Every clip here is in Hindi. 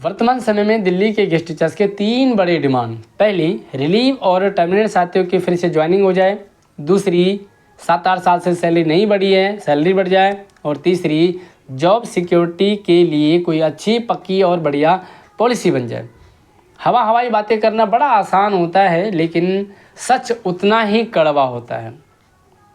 वर्तमान समय में दिल्ली के गेस्ट टीचर्स के 3 बड़े डिमांड। पहली, रिलीव और टर्मिनेट साथियों की फिर से ज्वाइनिंग हो जाए। दूसरी, 7-8 साल से सैलरी नहीं बढ़ी है, सैलरी बढ़ जाए। और तीसरी, जॉब सिक्योरिटी के लिए कोई अच्छी पक्की और बढ़िया पॉलिसी बन जाए। हवाई बातें करना बड़ा आसान होता है, लेकिन सच उतना ही कड़वा होता है।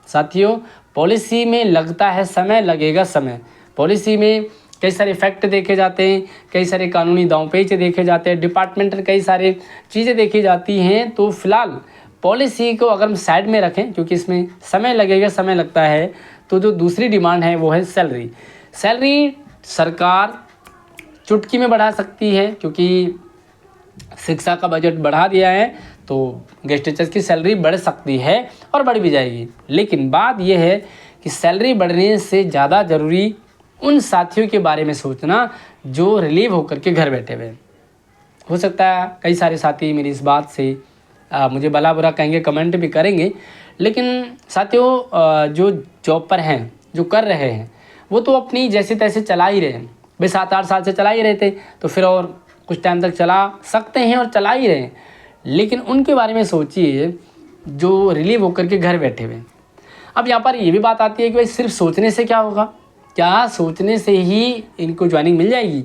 साथियों, पॉलिसी में लगता है समय, लगेगा समय। पॉलिसी में कई सारे फैक्ट देखे जाते हैं, कई सारे कानूनी दांवपेच देखे जाते हैं, डिपार्टमेंटल कई सारे चीज़ें देखी जाती हैं। तो फिलहाल पॉलिसी को अगर हम साइड में रखें, क्योंकि इसमें समय लगेगा, समय लगता है, तो जो दूसरी डिमांड है वो है सैलरी। सैलरी सरकार चुटकी में बढ़ा सकती है, क्योंकि शिक्षा का बजट बढ़ा दिया है, तो गेस्ट टीचर्स की सैलरी बढ़ सकती है और बढ़ भी जाएगी। लेकिन बात यह है कि सैलरी बढ़ने से ज़्यादा ज़रूरी उन साथियों के बारे में सोचना जो रिलीव होकर के घर बैठे हुए। हो सकता है कई सारे साथी मेरी इस बात से मुझे भला बुरा कहेंगे, कमेंट भी करेंगे, लेकिन साथियों जो जॉब पर हैं, जो कर रहे हैं, वो तो अपनी जैसे तैसे चला ही रहे हैं। भाई 7-8 साल से चला ही रहे थे, तो फिर और कुछ टाइम तक चला सकते हैं और चला ही रहे हैं। लेकिन उनके बारे में सोचिए जो रिलीव होकर के घर बैठे हुए। अब यहाँ पर ये भी बात आती है कि भाई सिर्फ सोचने से क्या होगा, क्या सोचने से ही इनको ज्वाइनिंग मिल जाएगी?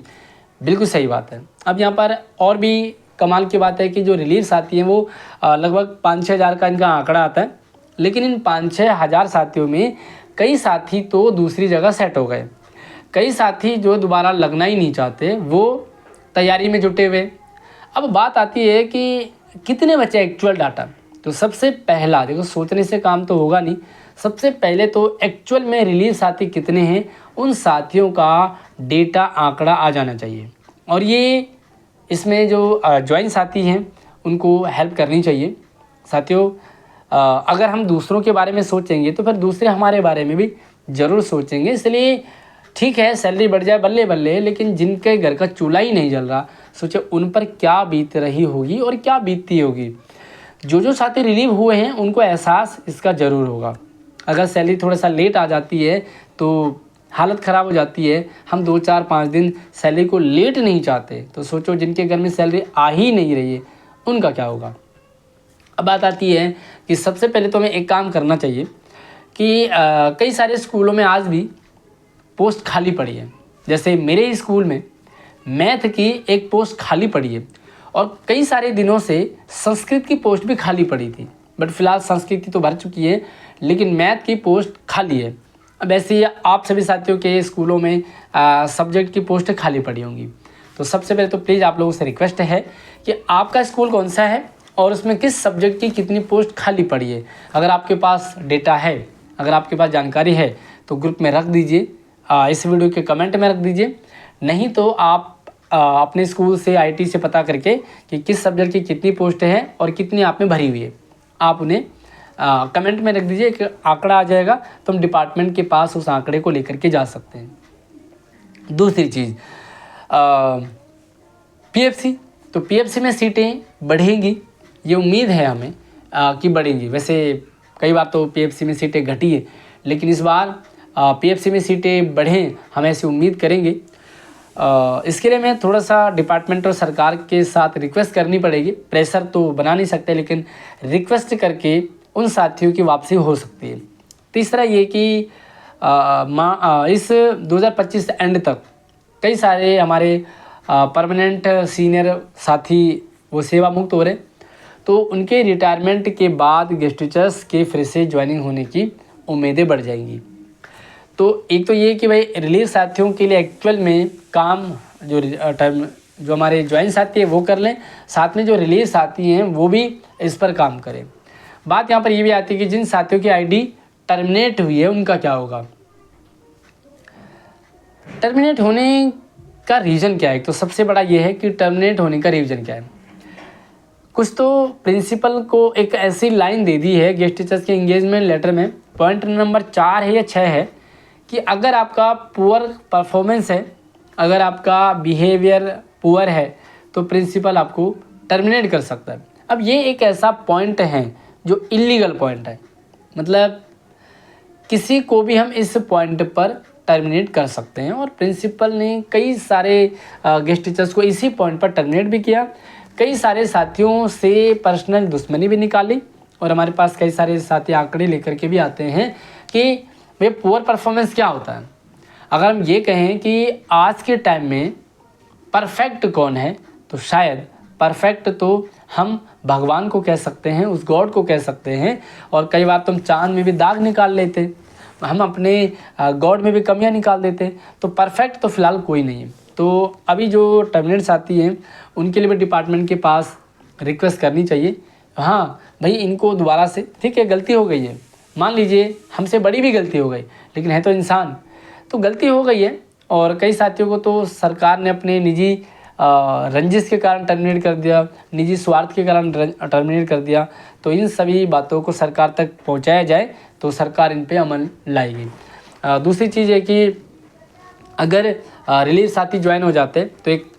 बिल्कुल सही बात है। अब यहाँ पर और भी कमाल की बात है कि जो रिलीव साथी हैं वो लगभग 5-6 हज़ार का इनका आंकड़ा आता है, लेकिन इन 5-6 हज़ार साथियों में कई साथी तो दूसरी जगह सेट हो गए। कई साथी जो दोबारा लगना ही नहीं चाहते, वो तैयारी में जुटे हुए। अब बात आती है कि कितने बचे एक्चुअल डाटा। तो सबसे पहला देखो, सोचने से काम तो होगा नहीं, सबसे पहले तो एक्चुअल में रिलीव साथी कितने हैं, उन साथियों का डेटा आंकड़ा आ जाना चाहिए। और ये इसमें जो ज्वाइन साथी हैं उनको हेल्प करनी चाहिए। साथियों, अगर हम दूसरों के बारे में सोचेंगे तो फिर दूसरे हमारे बारे में भी ज़रूर सोचेंगे। इसलिए ठीक है, सैलरी बढ़ जाए बल्ले बल्ले, लेकिन जिनके घर का चूल्हा ही नहीं जल रहा, सोचे उन पर क्या बीत रही होगी और क्या बीतती होगी। जो साथी रिलीव हुए हैं उनको एहसास इसका ज़रूर होगा। अगर सैलरी थोड़ा सा लेट आ जाती है तो हालत ख़राब हो जाती है। हम 2-4-5 दिन सैलरी को लेट नहीं चाहते, तो सोचो जिनके घर में सैलरी आ ही नहीं रही है उनका क्या होगा। अब बात आती है कि सबसे पहले तो हमें एक काम करना चाहिए कि कई सारे स्कूलों में आज भी पोस्ट खाली पड़ी है। जैसे मेरे स्कूल में मैथ की एक पोस्ट खाली पड़ी है, और कई सारे दिनों से संस्कृत की पोस्ट भी खाली पड़ी थी। बट फिलहाल संस्कृत की तो भर चुकी है, लेकिन मैथ की पोस्ट खाली है। अब ऐसे ही आप सभी साथियों के स्कूलों में सब्जेक्ट की पोस्ट खाली पड़ी होंगी। तो सबसे पहले तो प्लीज़ आप लोगों से रिक्वेस्ट है कि आपका स्कूल कौन सा है और उसमें किस सब्जेक्ट की कितनी पोस्ट खाली पड़ी है। अगर आपके पास डेटा है, अगर आपके पास जानकारी है, तो ग्रुप में रख दीजिए, इस वीडियो के कमेंट में रख दीजिए। नहीं तो आप अपने स्कूल से IT से पता करके कि किस सब्जेक्ट की कितनी पोस्ट है और कितनी आपने भरी हुई है, आप उन्हें कमेंट में रख दीजिए। एक आंकड़ा आ जाएगा तो हम डिपार्टमेंट के पास उस आंकड़े को लेकर के जा सकते हैं। दूसरी चीज़ PFC, तो PFC में सीटें बढ़ेंगी, ये उम्मीद है हमें कि बढ़ेंगी। वैसे कई बार तो PFC में सीटें घटी है, लेकिन इस बार PFC में सीटें बढ़ें, हम ऐसी उम्मीद करेंगे। इसके लिए मैं थोड़ा सा डिपार्टमेंट और सरकार के साथ रिक्वेस्ट करनी पड़ेगी। प्रेशर तो बना नहीं सकते, लेकिन रिक्वेस्ट करके उन साथियों की वापसी हो सकती है। तीसरा ये कि इस 2025 एंड तक कई सारे हमारे परमानेंट सीनियर साथी वो सेवा मुक्त हो रहे, तो उनके रिटायरमेंट के बाद गेस्ट टीचर्स के फिर से ज्वाइनिंग होने की उम्मीदें बढ़ जाएंगी। तो एक तो ये कि भाई रिलीव साथियों के लिए एक्चुअल में काम जो हमारे ज्वाइन साथी है वो कर लें, साथ में जो रिलीव साथी हैं वो भी इस पर काम करें। बात यहाँ पर ये भी आती है कि जिन साथियों की ID टर्मिनेट हुई है उनका क्या होगा। टर्मिनेट होने का रीज़न क्या है? तो सबसे बड़ा ये है कि टर्मिनेट होने का रीज़न क्या है। कुछ तो प्रिंसिपल को एक ऐसी लाइन दे दी है गेस्ट टीचर्स के एंगेजमेंट लेटर में, पॉइंट नंबर 4 है या 6 है, कि अगर आपका पुअर परफॉर्मेंस है, अगर आपका बिहेवियर पुअर है, तो प्रिंसिपल आपको टर्मिनेट कर सकता है। अब ये एक ऐसा पॉइंट है जो इलीगल पॉइंट है, मतलब किसी को भी हम इस पॉइंट पर टर्मिनेट कर सकते हैं। और प्रिंसिपल ने कई सारे गेस्ट टीचर्स को इसी पॉइंट पर टर्मिनेट भी किया। कई सारे साथियों से पर्सनल दुश्मनी भी निकाली। और हमारे पास कई सारे साथी आंकड़े लेकर के भी आते हैं कि भाई पुअर परफॉर्मेंस क्या होता है। अगर हम ये कहें कि आज के टाइम में परफेक्ट कौन है, तो शायद परफेक्ट तो हम भगवान को कह सकते हैं, उस गॉड को कह सकते हैं। और कई बार तुम चांद में भी दाग निकाल लेते, हम अपने गॉड में भी कमियां निकाल देते। तो परफेक्ट तो फ़िलहाल कोई नहीं है। तो अभी जो टर्मिनेट साथी हैं उनके लिए भी डिपार्टमेंट के पास रिक्वेस्ट करनी चाहिए, हाँ भाई इनको दोबारा से, ठीक है गलती हो गई है, मान लीजिए हमसे बड़ी भी गलती हो गई, लेकिन है तो इंसान, तो गलती हो गई है। और कई साथियों को तो सरकार ने अपने निजी रंजिश के कारण टर्मिनेट कर दिया, निजी स्वार्थ के कारण टर्मिनेट कर दिया। तो इन सभी बातों को सरकार तक पहुंचाया जाए तो सरकार इन पे अमल लाएगी। दूसरी चीज़ है कि अगर रिलीव साथी ज्वाइन हो जाते तो एक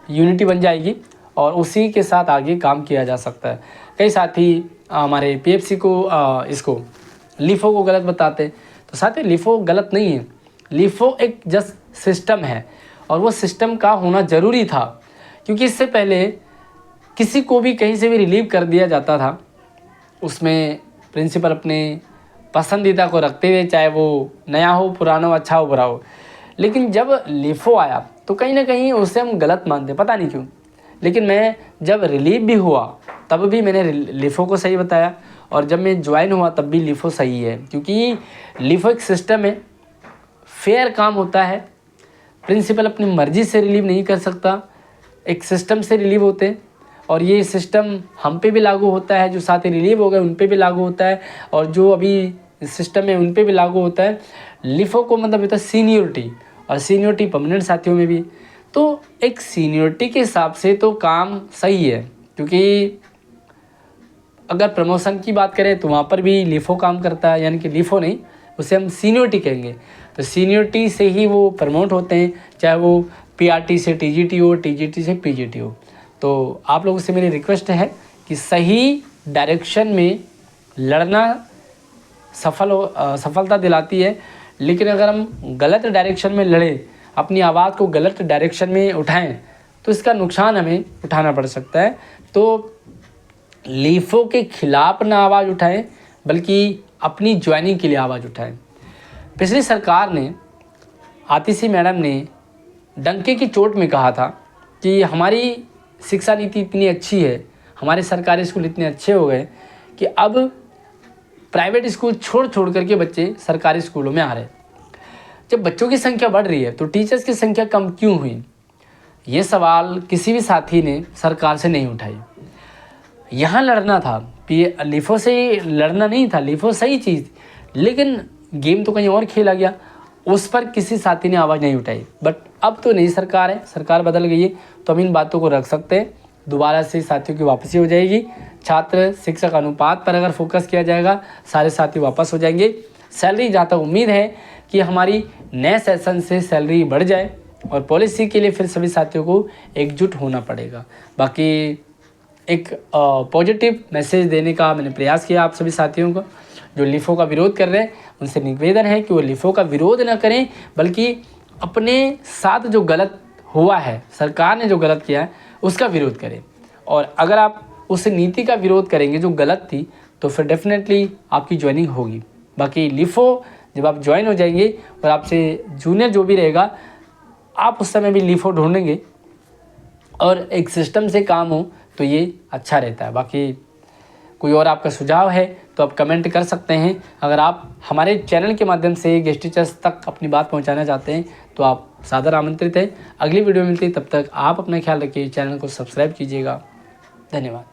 यूनिटी बन जाएगी और उसी के साथ आगे काम किया जा सकता है। कई साथी हमारे पीएफसी को इसको लिफो को गलत बताते, तो साथियों लिफो गलत नहीं है, लिफो एक जस्ट सिस्टम है और वो सिस्टम का होना ज़रूरी था। क्योंकि इससे पहले किसी को भी कहीं से भी रिलीव कर दिया जाता था, उसमें प्रिंसिपल अपने पसंदीदा को रखते हुए, चाहे वो नया हो पुराना हो अच्छा हो बुरा हो। लेकिन जब लिफो आया तो कहीं ना कहीं उसे हम गलत मानते, पता नहीं क्यों। लेकिन मैं जब रिलीव भी हुआ तब भी मैंने लिफो को सही बताया, और जब मैं ज्वाइन हुआ तब भी लिफो सही है। क्योंकि लिफो एक सिस्टम है, फेयर काम होता है, प्रिंसिपल अपनी मर्ज़ी से रिलीव नहीं कर सकता, एक सिस्टम से रिलीव होते हैं। और ये सिस्टम हम पे भी लागू होता है, जो साथी रिलीव हो गए उन पे भी लागू होता है, और जो अभी सिस्टम है उन पे भी लागू होता है। लिफो को मतलब होता है सीनियोरिटी, और सीनियोरिटी परमानेंट साथियों में भी। तो एक सीनियोरिटी के हिसाब से तो काम सही है, क्योंकि अगर प्रमोशन की बात करें तो वहाँ पर भी लिफो काम करता है, यानी कि लिफो नहीं, उसे हम सीनियोरिटी कहेंगे। तो सीनियोरिटी से ही वो प्रमोट होते हैं, चाहे वो पीआरटी से टीजीटी हो, टीजीटी से पीजीटी हो। तो आप लोगों से मेरी रिक्वेस्ट है कि सही डायरेक्शन में लड़ना सफलता दिलाती है। लेकिन अगर हम गलत डायरेक्शन में लड़ें, अपनी आवाज़ को गलत डायरेक्शन में उठाएं, तो इसका नुकसान हमें उठाना पड़ सकता है। तो लीफो के खिलाफ ना आवाज़ उठाएं, बल्कि अपनी ज्वाइनिंग के लिए आवाज़ उठाएं। पिछली सरकार ने, आतिशी मैडम ने डंके की चोट में कहा था कि हमारी शिक्षा नीति इतनी अच्छी है, हमारे सरकारी स्कूल इतने अच्छे हो गए कि अब प्राइवेट स्कूल छोड़ करके बच्चे सरकारी स्कूलों में आ रहे हैं। जब बच्चों की संख्या बढ़ रही है तो टीचर्स की संख्या कम क्यों हुई? ये सवाल किसी भी साथी ने सरकार से नहीं उठाई। यहाँ लड़ना था, लिफो से लड़ना नहीं था। लिफो सही चीज़, लेकिन गेम तो कहीं और खेला गया, उस पर किसी साथी ने आवाज़ नहीं उठाई। बट अब तो नई सरकार है, सरकार बदल गई है, तो हम इन बातों को रख सकते हैं। दोबारा से साथियों की वापसी हो जाएगी। छात्र शिक्षक अनुपात पर अगर फोकस किया जाएगा, सारे साथी वापस हो जाएंगे। सैलरी, जहाँ तक उम्मीद है कि हमारी नए सेशन से सैलरी बढ़ जाए, और पॉलिसी के लिए फिर सभी साथियों को एकजुट होना पड़ेगा। बाकी एक पॉजिटिव मैसेज देने का मैंने प्रयास किया आप सभी साथियों को जो लिफो का विरोध कर रहे हैं। उनसे निवेदन है कि वो लिफो का विरोध न करें, बल्कि अपने साथ जो गलत हुआ है, सरकार ने जो गलत किया है, उसका विरोध करें। और अगर आप उस नीति का विरोध करेंगे जो गलत थी, तो फिर डेफिनेटली आपकी ज्वाइनिंग होगी। बाकी लिफो जब आप ज्वाइन हो जाएंगे और आपसे जूनियर जो भी रहेगा, आप उस समय भी लिफो ढूंढेंगे और एक सिस्टम से काम हो, तो ये अच्छा रहता है। बाकी कोई और आपका सुझाव है तो आप कमेंट कर सकते हैं। अगर आप हमारे चैनल के माध्यम से गेस्ट टीचर्स तक अपनी बात पहुंचाना चाहते हैं तो आप सादर आमंत्रित हैं। अगली वीडियो मिलती है, तब तक आप अपना ख्याल रखिए, चैनल को सब्सक्राइब कीजिएगा। धन्यवाद।